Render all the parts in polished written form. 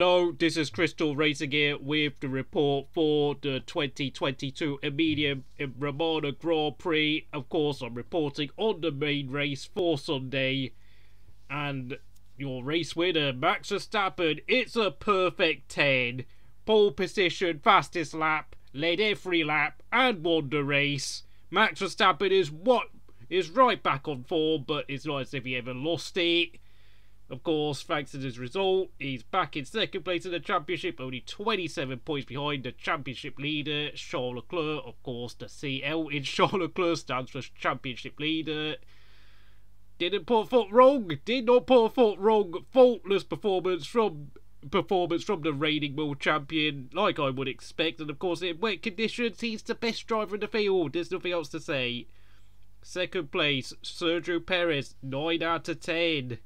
Hello, this is Crystal Racing here with the report for the 2022 Emilia and Romagna Grand Prix. Of course, I'm reporting on the main race for Sunday. And your race winner, Max Verstappen, it's a perfect 10. Pole position, fastest lap, led every lap, and won the race. Max Verstappen is right back on form, but it's not as if he ever lost it. Of course, thanks to his result, he's back in second place in the championship, only 27 points behind the championship leader, Charles Leclerc. Of course, the CL in Charles Leclerc stands for championship leader. Did not put a foot wrong. Faultless performance from the reigning world champion, like I would expect. And of course, in wet conditions, he's the best driver in the field. There's nothing else to say. Second place, Sergio Perez, 9 out of 10.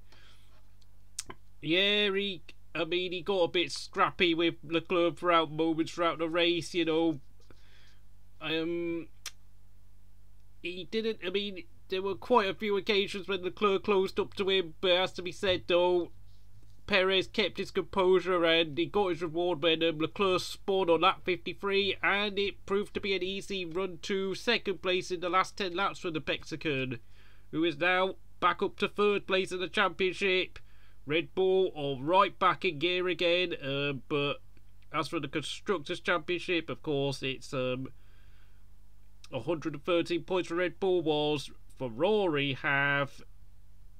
Yeah, he got a bit scrappy with Leclerc throughout the race, you know. He didn't, there were quite a few occasions when Leclerc closed up to him, but it has to be said, though, Perez kept his composure and he got his reward when Leclerc spun on lap 53, and it proved to be an easy run to second place in the last 10 laps for the Mexican, who is now back up to third place in the championship. Red Bull are right back in gear again, but as for the Constructors' Championship, of course, it's 113 points for Red Bull, whilst Ferrari have,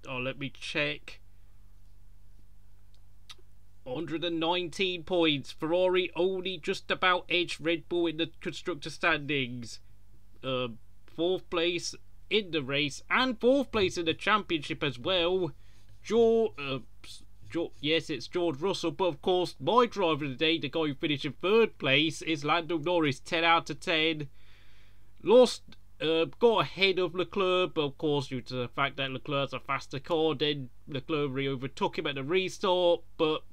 let me check, 119 points. Ferrari only just about edged Red Bull in the Constructors' standings. Fourth place in the race, and fourth place in the championship as well. Yes, it's George Russell, but of course, my driver of the day, the guy who finished in third place, is Lando Norris, 10 out of 10. Got ahead of Leclerc, but of course, due to the fact that Leclerc has a faster car, then Leclerc overtook him at the restart, but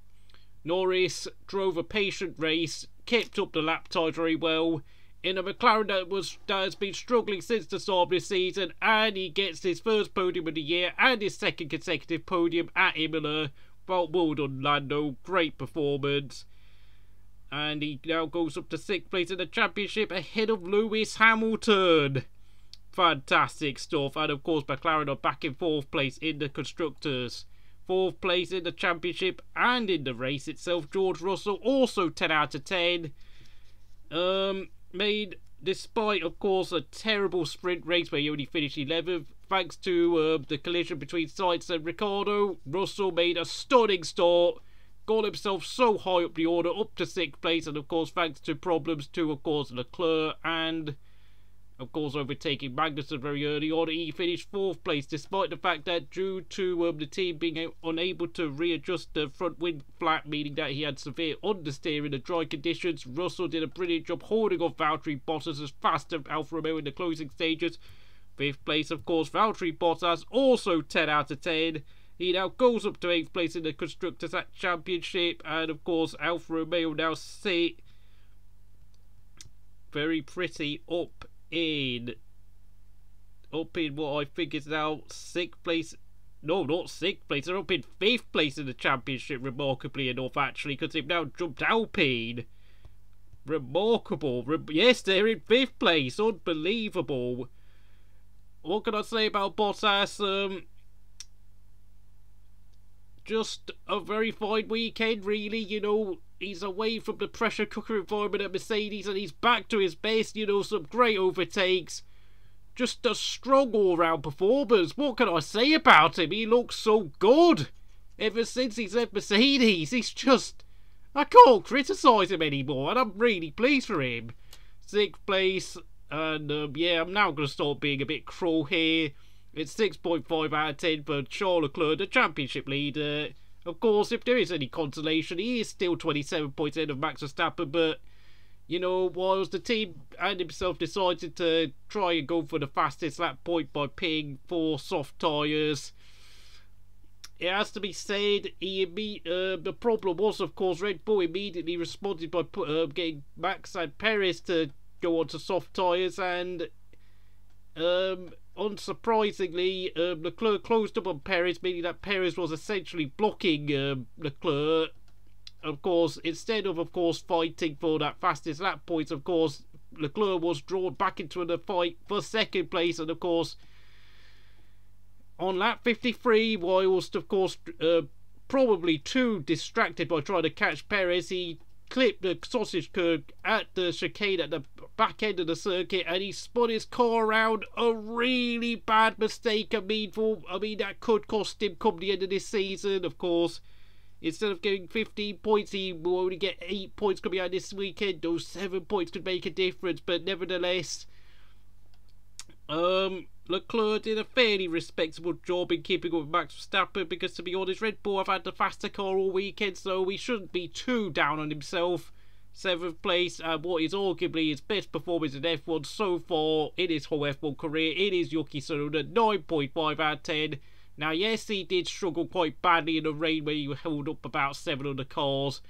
Norris drove a patient race, kept up the lap time very well, in a McLaren that has been struggling since the start of this season, and he gets his first podium of the year and his second consecutive podium at Emilia. Well done, Lando, great performance. And he now goes up to 6th place in the championship ahead of Lewis Hamilton. Fantastic stuff. And of course, McLaren are back in 4th place in the Constructors. 4th place in the championship and in the race itself. George Russell also 10 out of 10. Made, despite of course a terrible sprint race where he only finished 11th, thanks to the collision between Sainz and Ricciardo, Russell made a stunning start, got himself so high up the order, up to 6th place, and of course thanks to problems to of course Leclerc and of course overtaking Magnussen very early on, he finished 4th place, despite the fact that due to the team being unable to readjust the front wing flap, meaning that he had severe understeer in the dry conditions. Russell did a brilliant job holding off Valtteri Bottas as fast as Alfa Romeo in the closing stages. 5th place, of course, Valtteri Bottas, also 10 out of 10. He now goes up to 8th place in the Constructors' Championship, and of course Alfa Romeo now sit very pretty up in what I think is now 6th place. No, not 6th place. They're up in 5th place in the championship, remarkably enough, actually, because they've now jumped Alpine. Remarkable. Yes, they're in 5th place. Unbelievable. What can I say about Bottas? Just a very fine weekend, really. You know, he's away from the pressure cooker environment at Mercedes and he's back to his best, you know, some great overtakes. Just a strong all-round performance. What can I say about him? He looks so good. Ever since he's left Mercedes, he's just, I can't criticise him anymore, and I'm really pleased for him. 6th place, and yeah, I'm now going to start being a bit cruel here. It's 6.5 out of 10 for Charles Leclerc, the championship leader. Of course, if there is any consolation, he is still 27 points ahead of Max Verstappen, but, you know, whilst the team and himself decided to try and go for the fastest lap point by pitting 4 soft tyres, it has to be said, the problem was, of course, Red Bull immediately responded by getting Max and Perez to go onto soft tyres, and unsurprisingly, Leclerc closed up on Perez, meaning that Perez was essentially blocking Leclerc of course, instead of course, fighting for that fastest lap points, of course, Leclerc was drawn back into the fight for second place, and of course, on lap 53, whilst of course probably too distracted by trying to catch Perez, he clipped the sausage curve at the chicane at the back end of the circuit, and he spun his car around. A really bad mistake. I mean, that could cost him come the end of this season. Of course, instead of getting 15 points, he will only get 8 points coming out this weekend. Those 7 points could make a difference, but nevertheless, Leclerc did a fairly respectable job in keeping up with Max Verstappen, because to be honest, Red Bull have had the faster car all weekend, so he shouldn't be too down on himself. 7th place, and what is arguably his best performance in F1 so far in his whole F1 career. It is Yuki Tsunoda, 9.5 out of 10. Now, yes, he did struggle quite badly in the rain when he held up about 7 other cars,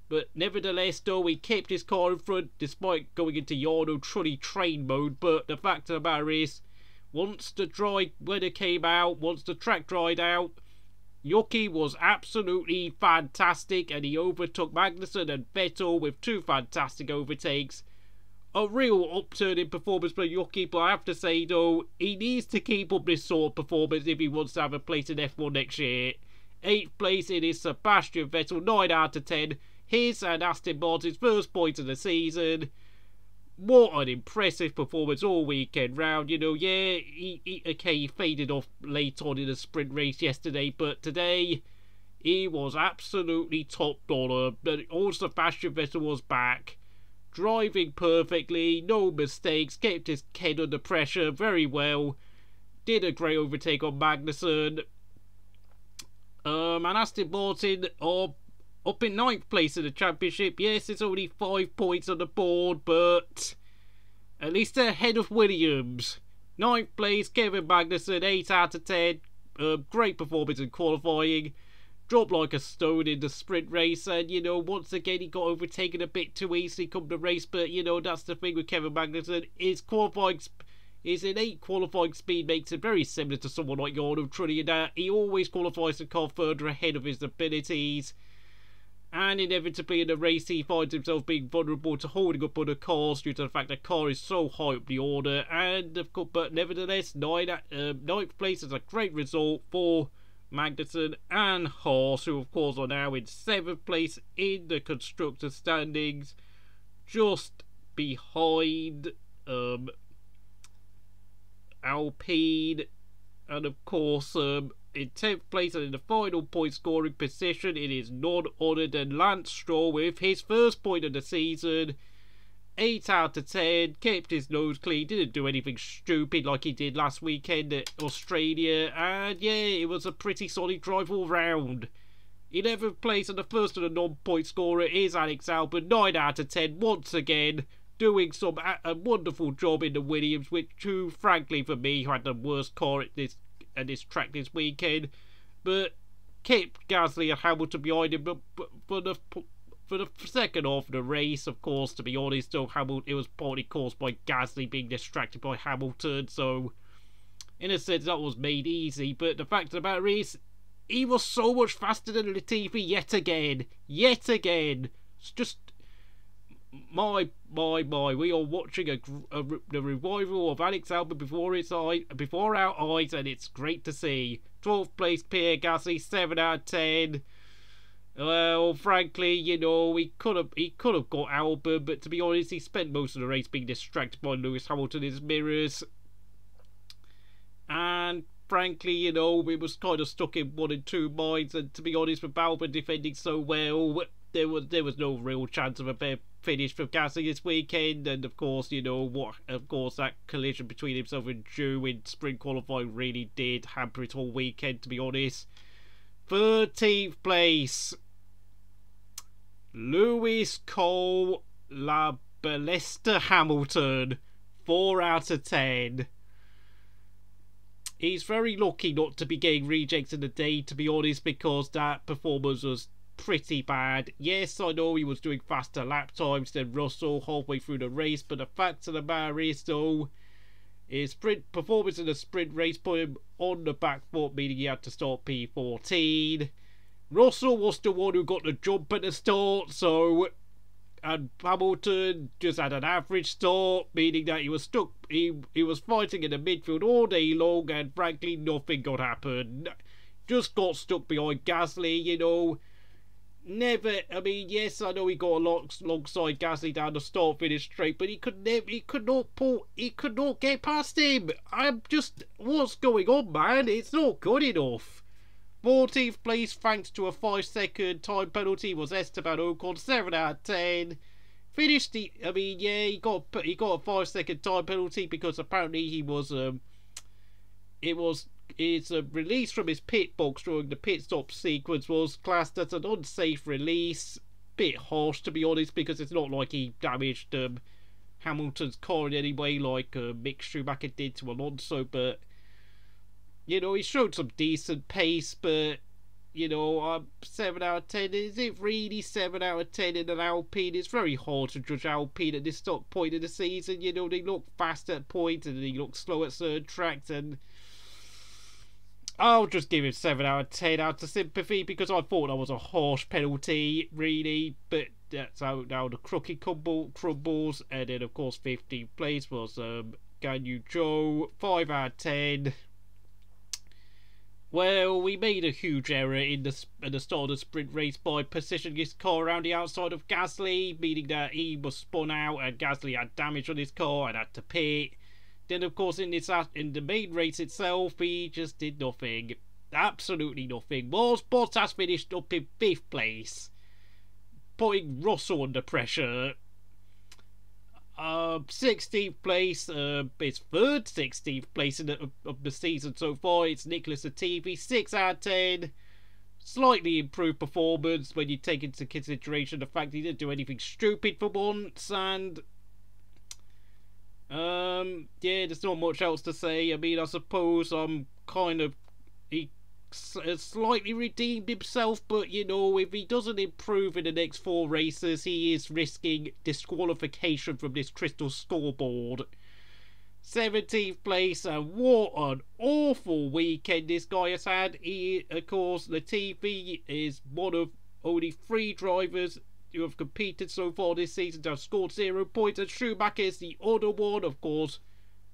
but nevertheless, though, he kept his car in front despite going into Yarno Trulli train mode. But the fact of the matter is, once the dry weather came out, once the track dried out, Yuki was absolutely fantastic, and he overtook Magnussen and Vettel with 2 fantastic overtakes. A real upturn in performance for Yuki, but I have to say though, he needs to keep up this sort of performance if he wants to have a place in F1 next year. 8th place it is Sebastian Vettel, 9 out of 10. His and Aston Martin's first point of the season. What an impressive performance all weekend round. You know, yeah, he faded off late on in a sprint race yesterday, but today he was absolutely top dollar. But also Sebastian Vettel was back, driving perfectly, no mistakes, kept his head under pressure very well, did a great overtake on Magnussen. And Aston Martin are up in 9th place in the championship. Yes, it's only 5 points on the board, but at least they're ahead of Williams. 9th place, Kevin Magnussen, 8 out of 10. Great performance in qualifying. Dropped like a stone in the sprint race, and you know, once again he got overtaken a bit too easily come the race. But you know, that's the thing with Kevin Magnussen. His innate qualifying speed makes it very similar to someone like Yarno Trulli, in that he always qualifies the car further ahead of his abilities. And inevitably in the race he finds himself being vulnerable to holding up other cars due to the fact that the car is so high up the order. And of course, but nevertheless, 9th place is a great result for Magnussen and Haas, who of course are now in 7th place in the constructors standings, just behind Alpine, and of course in 10th place and in the final point scoring position it is none other than Lance Stroll with his first point of the season. 8 out of 10, kept his nose clean, didn't do anything stupid like he did last weekend at Australia, and yeah, it was a pretty solid drive all round. 11th place and the first of the non-point scorer is Alex Albon, 9 out of 10, once again doing a wonderful job in the Williams, which who frankly for me had the worst car at this track this weekend, but kept Gasly and Hamilton behind him. But for the second half of the race, of course, to be honest, though, it was partly caused by Gasly being distracted by Hamilton, so in a sense that was made easy. But the fact of the matter is, he was so much faster than Latifi yet again. It's just my, we are watching the revival of Alex Albon before our eyes, and it's great to see. 12th place Pierre Gasly, 7 out of 10. Well, frankly, you know, he could have got Albon, but to be honest, he spent most of the race being distracted by Lewis Hamilton in his mirrors, and frankly, you know, we was kind of stuck in 1 and 2 minds. And to be honest, with Albon defending so well, there was no real chance of a better finish for Gasly this weekend. And of course, you know what? Of course, that collision between himself and Zhou in sprint qualifying really did hamper it all weekend, to be honest. 13th place, Lewis Cole La Ballesta Hamilton, 4 out of 10. He's very lucky not to be getting rejects in the day, to be honest, because that performance was pretty bad. Yes, I know he was doing faster lap times than Russell halfway through the race, but the fact of the matter is, though, his sprint performance in the sprint race put him on the back foot, meaning he had to start P14. Russell was the one who got the jump at the start, so, and Hamilton just had an average start, meaning that he was stuck. He was fighting in the midfield all day long, and frankly, nothing got happen. Just got stuck behind Gasly, you know. Never. I mean, yes, I know he got alongside Gasly down the start finish straight, but he could not get past him. I'm just, what's going on, man? It's not good enough. 14th place thanks to a 5-second time penalty was Esteban Ocon, 7 out of 10. Finished the, I mean, yeah, he got a 5-second time penalty because apparently he was his release from his pit box during the pit stop sequence was classed as an unsafe release. Bit harsh, to be honest, because it's not like he damaged Hamilton's car in any way like Mick Schumacher did to Alonso, but you know, he showed some decent pace. But you know, 7 out of 10, is it really 7 out of 10 in an Alpine? It's very hard to judge Alpine at this point in the season. You know, they look fast at points and they look slow at certain tracks, and I'll just give him 7 out of 10 out of sympathy, because I thought that was a harsh penalty, really. But that's how now the crooked crumbles. And then, of course, 15th place was Ganyu Zhou, 5 out of 10. Well, we made a huge error at the start of the sprint race by positioning his car around the outside of Gasly, meaning that he was spun out and Gasly had damage on his car and had to pit. Then, of course, in the main race itself, he just did nothing. Absolutely nothing. Bottas finished up in 5th place, putting Russell under pressure. 16th place, his third 16th place of the season so far. It's Nicholas Latifi, 6 out of 10. Slightly improved performance when you take into consideration the fact he didn't do anything stupid for once. And yeah, there's not much else to say. I mean, I suppose he slightly redeemed himself, but you know, if he doesn't improve in the next 4 races, he is risking disqualification from this crystal scoreboard. 17th place, and what an awful weekend this guy has had. He, of course, Latifi is one of only 3 drivers who have competed so far this season to have scored 0 points, and Schumacher is the other one. Of course,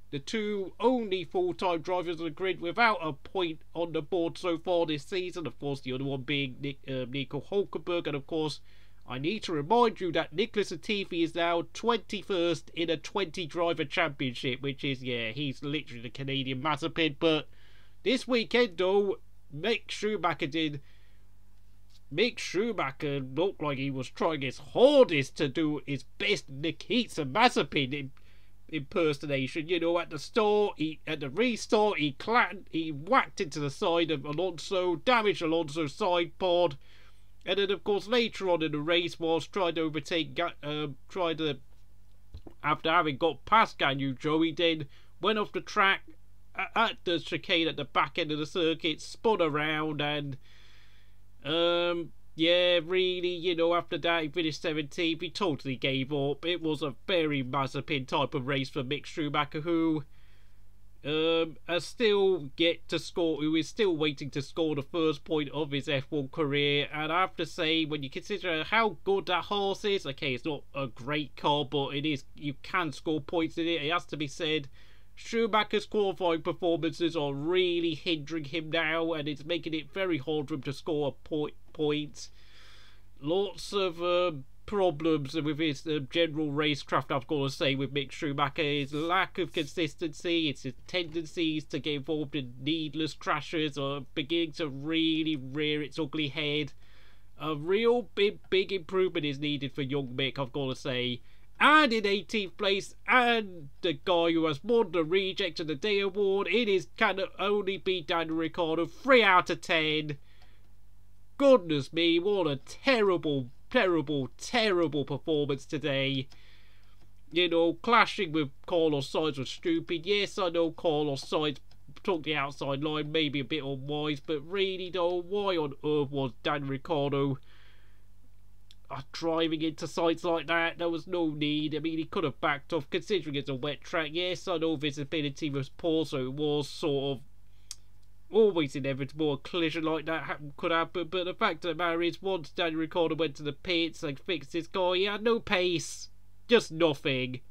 the 2 only full-time drivers on the grid without a point on the board so far this season. Of course, the other one being Nico Hulkenberg. And of course, I need to remind you that Nicholas Latifi is now 21st in a 20-driver championship, which is, yeah, he's literally the Canadian Mazepin. But this weekend, though, Mick Schumacher looked like he was trying his hardest to do his best Nikita Mazepin impersonation. You know, at the restart, he whacked into the side of Alonso, damaged Alonso's side pod, and then of course later on in the race, whilst trying to overtake, after having got past Ganyu Zhou, he then went off the track at the chicane at the back end of the circuit, spun around, and yeah, really, you know, after that he finished 17th. He totally gave up. It was a very Mazepin type of race for Mick Schumacher, who is still waiting to score the first point of his F1 career. And I have to say, when you consider how good that horse is, okay, it's not a great car, but it is, you can score points in it. It has to be said. Schumacher's qualifying performances are really hindering him now, and it's making it very hard for him to score points. Lots of problems with his general racecraft, I've got to say, with Mick Schumacher. His lack of consistency, it's his tendencies to get involved in needless crashes are beginning to really rear its ugly head. A real big improvement is needed for young Mick, I've got to say. And in 18th place, and the guy who has won the Reject of the Day award, can only be Daniel Ricciardo, 3 out of 10. Goodness me, what a terrible performance today. You know, clashing with Carlos Sainz was stupid. Yes, I know Carlos Sainz took the outside line, maybe a bit unwise, but really though, why on earth was Daniel Ricciardo driving into sites like that? There was no need. I mean, he could have backed off, considering it's a wet track. Yes, I know visibility was poor, so it was sort of always inevitable. A collision like that could happen, but the fact of the matter is, once Daniel Ricciardo went to the pits and fixed his car, he had no pace, just nothing.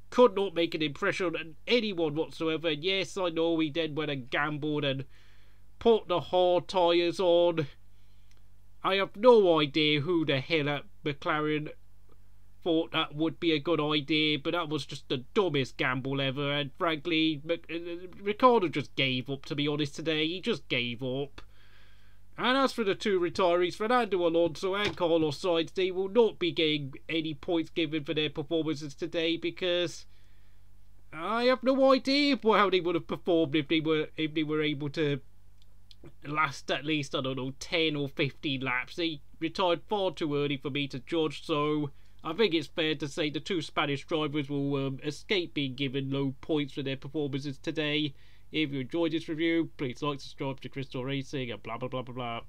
Could not make an impression on anyone whatsoever. And yes, I know he then went and gambled and put the hard tyres on. I have no idea who the hell at McLaren thought that would be a good idea, but that was just the dumbest gamble ever. And frankly, Ricciardo just gave up, to be honest, today. He just gave up. And as for the two retirees, Fernando Alonso and Carlos Sainz, they will not be getting any points given for their performances today, because I have no idea how they would have performed if they were able to last at least, I don't know, 10 or 15 laps. They retired far too early for me to judge, so I think it's fair to say the two Spanish drivers will escape being given low points for their performances today. If you enjoyed this review, please like, subscribe to Crystal Racing, and blah blah blah blah blah.